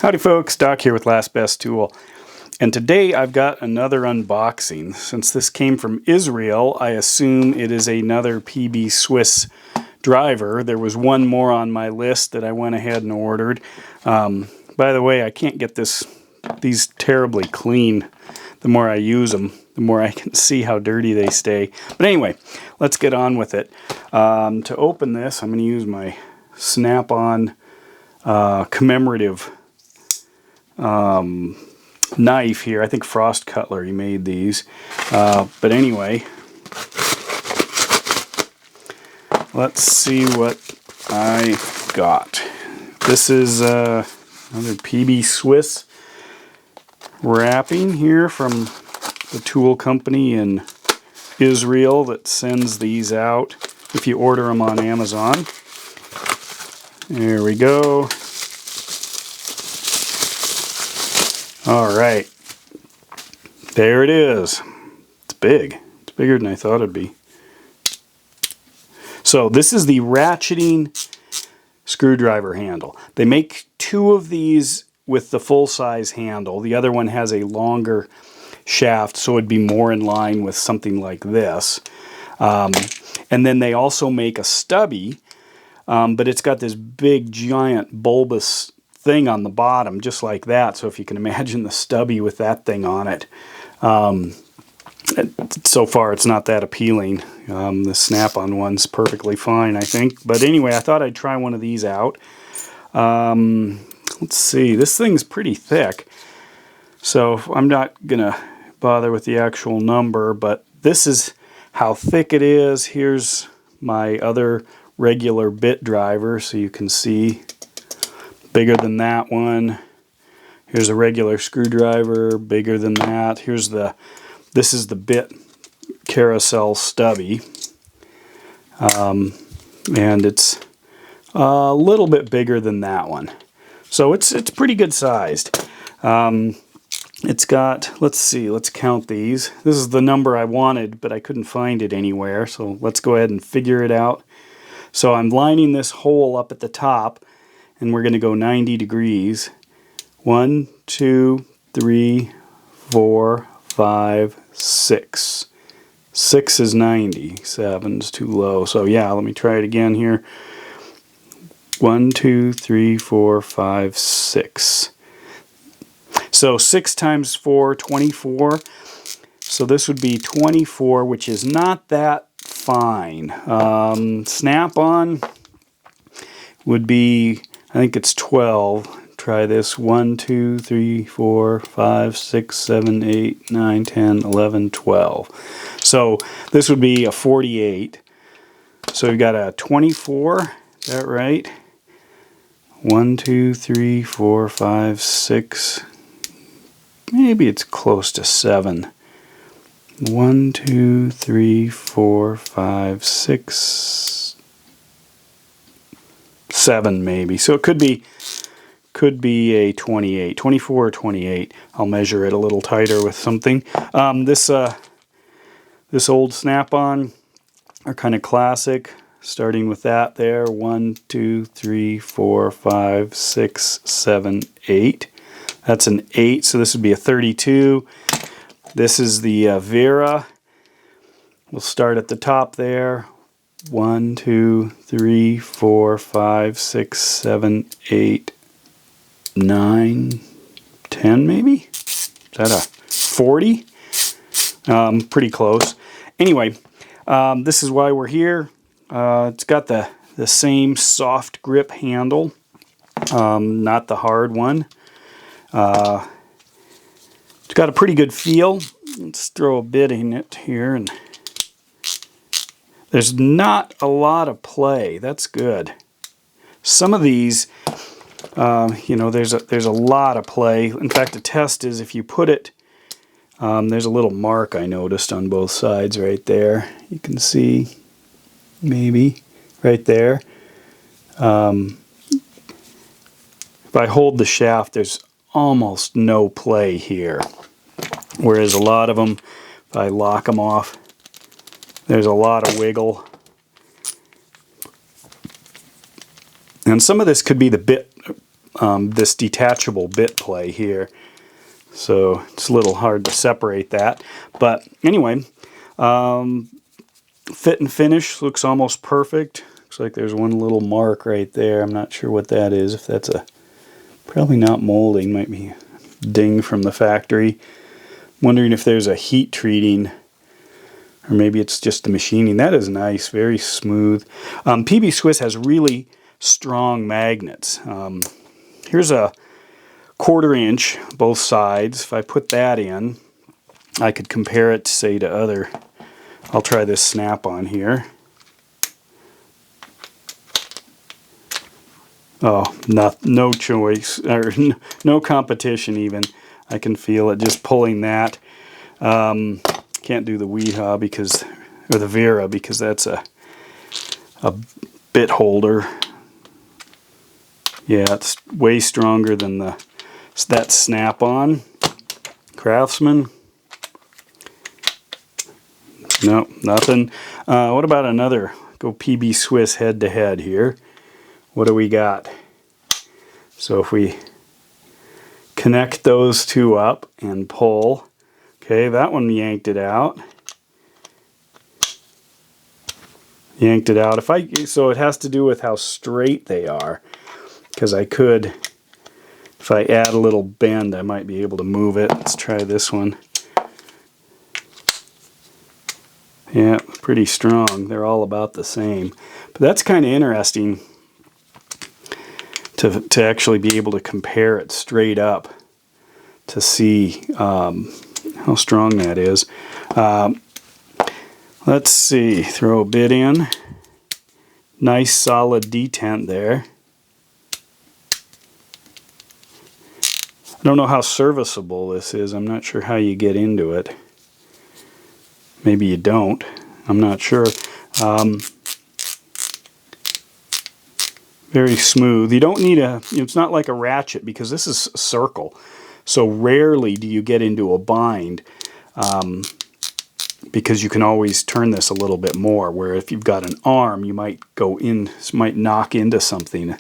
Howdy folks, Doc here with Last Best Tool. And today I've got another unboxing. Since this came from Israel, I assume it is another PB Swiss driver. There was one more on my list that I went ahead and ordered. By the way, I can't get these terribly clean. The more I use them, the more I can see how dirty they stay. But anyway, let's get on with it. To open this, I'm going to use my Snap-on commemorative knife here. I think Frost Cutlery made these. But anyway, let's see what I got. This is another PB Swiss wrapping here from the tool company in Israel that sends these out if you order them on Amazon. There we go. All right, there it is. It's big. It's bigger than I thought it'd be. So this is the ratcheting screwdriver handle. They make two of these with the full-size handle. The other one has a longer shaft, so it'd be more in line with something like this. And then they also make a stubby, but it's got this big, giant, bulbous thing on the bottom, just like that. So if you can imagine the stubby with that thing on it. So far it's not that appealing. The Snap-on one's perfectly fine, I think. But anyway, I thought I'd try one of these out. Let's see, this thing's pretty thick. So I'm not gonna bother with the actual number, but this is how thick it is. Here's my other regular bit driver, so you can see. Bigger than that one. Here's a regular screwdriver, bigger than that. This is the bit carousel stubby. And it's a little bit bigger than that one. So it's pretty good sized. It's got, let's see, let's count these. This is the number I wanted, but I couldn't find it anywhere. So let's go ahead and figure it out. So I'm lining this hole up at the top, and we're going to go 90 degrees. 1, 2, 3, 4, 5, 6. 6 is 90. 7's too low. So yeah, let me try it again here. 1, 2, 3, 4, 5, 6. So 6 times 4, 24. So this would be 24, which is not that fine. Snap-on would be, I think it's 12. Try this. 1, 2, 3, 4, 5, 6, 7, 8, 9, 10, 11, 12. So this would be a 48. So we've got a 24. Is that right? 1, 2, 3, 4, 5, 6. Maybe it's close to 7. 1, 2, 3, 4, 5, 6, 7 maybe. So it could be a 28, 24 or 28. I'll measure it a little tighter with something. This old Snap-on are kind of classic. Starting with that there. 1, 2, 3, 4, 5, 6, 7, 8. That's an 8, so this would be a 32. This is the Vera. We'll start at the top there. 1, 2, 3, 4, 5, 6, 7, 8, 9, 10 maybe? Is that a 40? Pretty close. Anyway, this is why we're here. It's got the same soft grip handle, not the hard one. It's got a pretty good feel. Let's throw a bit in it here, and there's not a lot of play. That's good. Some of these, you know, there's a lot of play. In fact, the test is if you put it, there's a little mark I noticed on both sides right there. You can see, maybe, right there. If I hold the shaft, there's almost no play here. Whereas a lot of them, if I lock them off, there's a lot of wiggle. And some of this could be the bit this detachable bit play here. So it's a little hard to separate that. But anyway, fit and finish looks almost perfect. Looks like there's one little mark right there. I'm not sure what that is. If that's probably not molding, might be a ding from the factory. Wondering if there's a heat treating, or maybe it's just the machining. That is nice, very smooth. PB Swiss has really strong magnets. Here's a 1/4 inch both sides. If I put that in, I could compare it, say, to other. I'll try this snap-on here. Oh, no choice, or no competition even. I can feel it just pulling that. Can't do the Weehaw because, or the Vera, because that's a bit holder. Yeah, it's way stronger than that snap-on. Craftsman. No, nothing. What about another? Go PB Swiss head to head here. What do we got? So if we connect those two up and pull, okay, that one yanked it out. Yanked it out. So it has to do with how straight they are, because I could, if I add a little bend, I might be able to move it. Let's try this one. Yeah, pretty strong. They're all about the same. But that's kind of interesting to actually be able to compare it straight up to see how strong that is. Let's see, throw a bit in. Nice solid detent there. I don't know how serviceable this is. I'm not sure how you get into it. Maybe you don't. I'm not sure. Very smooth. You don't need it's not like a ratchet because this is a circle. So rarely do you get into a bind because you can always turn this a little bit more, where if you've got an arm, you might might knock into something.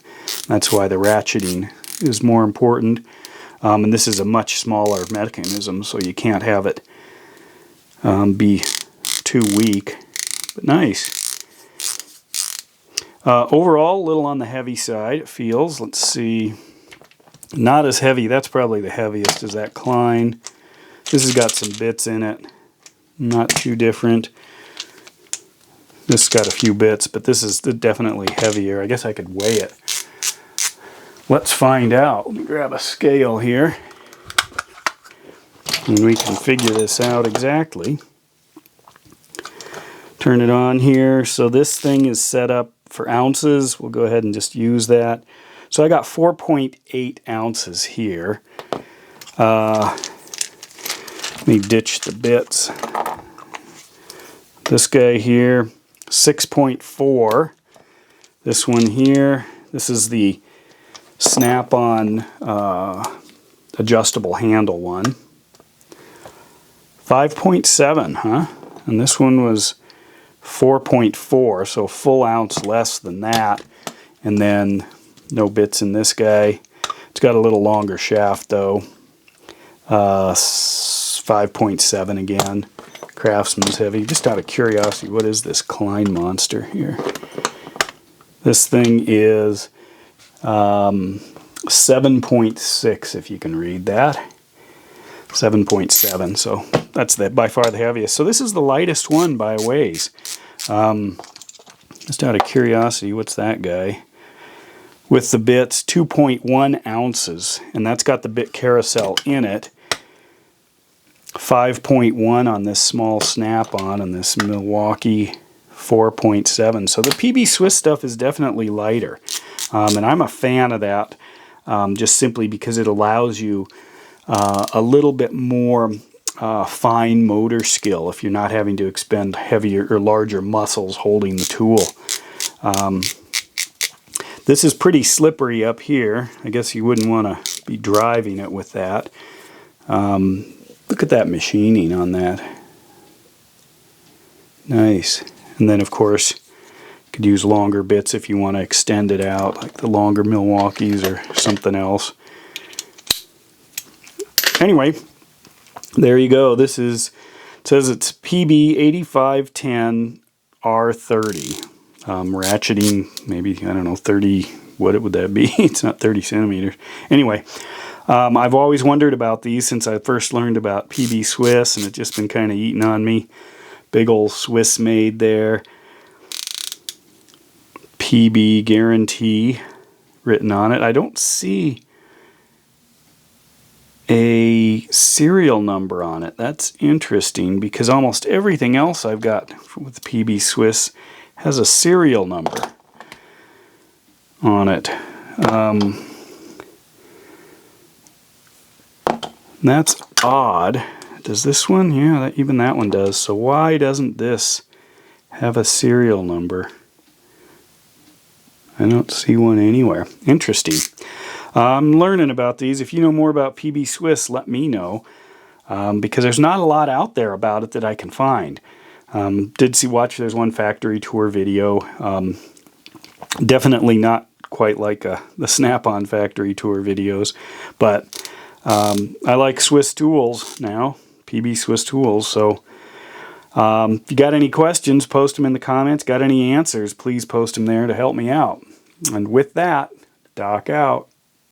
That's why the ratcheting is more important. And this is a much smaller mechanism, so you can't have it be too weak. But nice. Overall, a little on the heavy side, it feels. Let's see. Not as heavy. That's probably the heaviest, is that Klein. This has got some bits in it. Not too different. This has got a few bits, but this is definitely heavier. I guess I could weigh it. Let's find out. Let me grab a scale here, and we can figure this out exactly. Turn it on here. So this thing is set up for ounces. We'll go ahead and just use that. So I got 4.8 ounces here. Let me ditch the bits. This guy here, 6.4. This one here, this is the snap-on adjustable handle one. 5.7, huh? And this one was 4.4, so a full ounce less than that. And then no bits in this guy. It's got a little longer shaft though. 5.7 again. Craftsman's heavy. Just out of curiosity, what is this Klein monster here? This thing is 7.6, if you can read that. 7.7, so that's by far the heaviest. So this is the lightest one by a ways. Just out of curiosity, what's that guy? With the bits, 2.1 ounces, and that's got the bit carousel in it. 5.1 on this small snap-on, and this Milwaukee 4.7. So the PB Swiss stuff is definitely lighter, and I'm a fan of that, just simply because it allows you a little bit more fine motor skill if you're not having to expend heavier or larger muscles holding the tool. This is pretty slippery up here. I guess you wouldn't want to be driving it with that. Look at that machining on that. Nice. And then of course Could use longer bits if you want to extend it out, like the longer Milwaukees or something else. Anyway, there you go. This is, it says it's PB 8510 R30. Ratcheting, maybe, I don't know, 30, what would that be? It's not 30 centimeters. Anyway, I've always wondered about these since I first learned about PB Swiss, and it's just been kind of eating on me. Big old Swiss made there. PB guarantee written on it. I don't see a serial number on it. That's interesting because almost everything else I've got with PB Swiss has a serial number on it. That's odd. Does this one? Yeah, even that one does. So why doesn't this have a serial number? I don't see one anywhere. Interesting. I'm learning about these. If you know more about PB Swiss, let me know. Because there's not a lot out there about it that I can find. Watch, there's one factory tour video. Definitely not quite like the Snap-on factory tour videos. But I like Swiss tools now. PB Swiss tools. So if you got any questions, post them in the comments. Got any answers, please post them there to help me out. And with that, Doc out.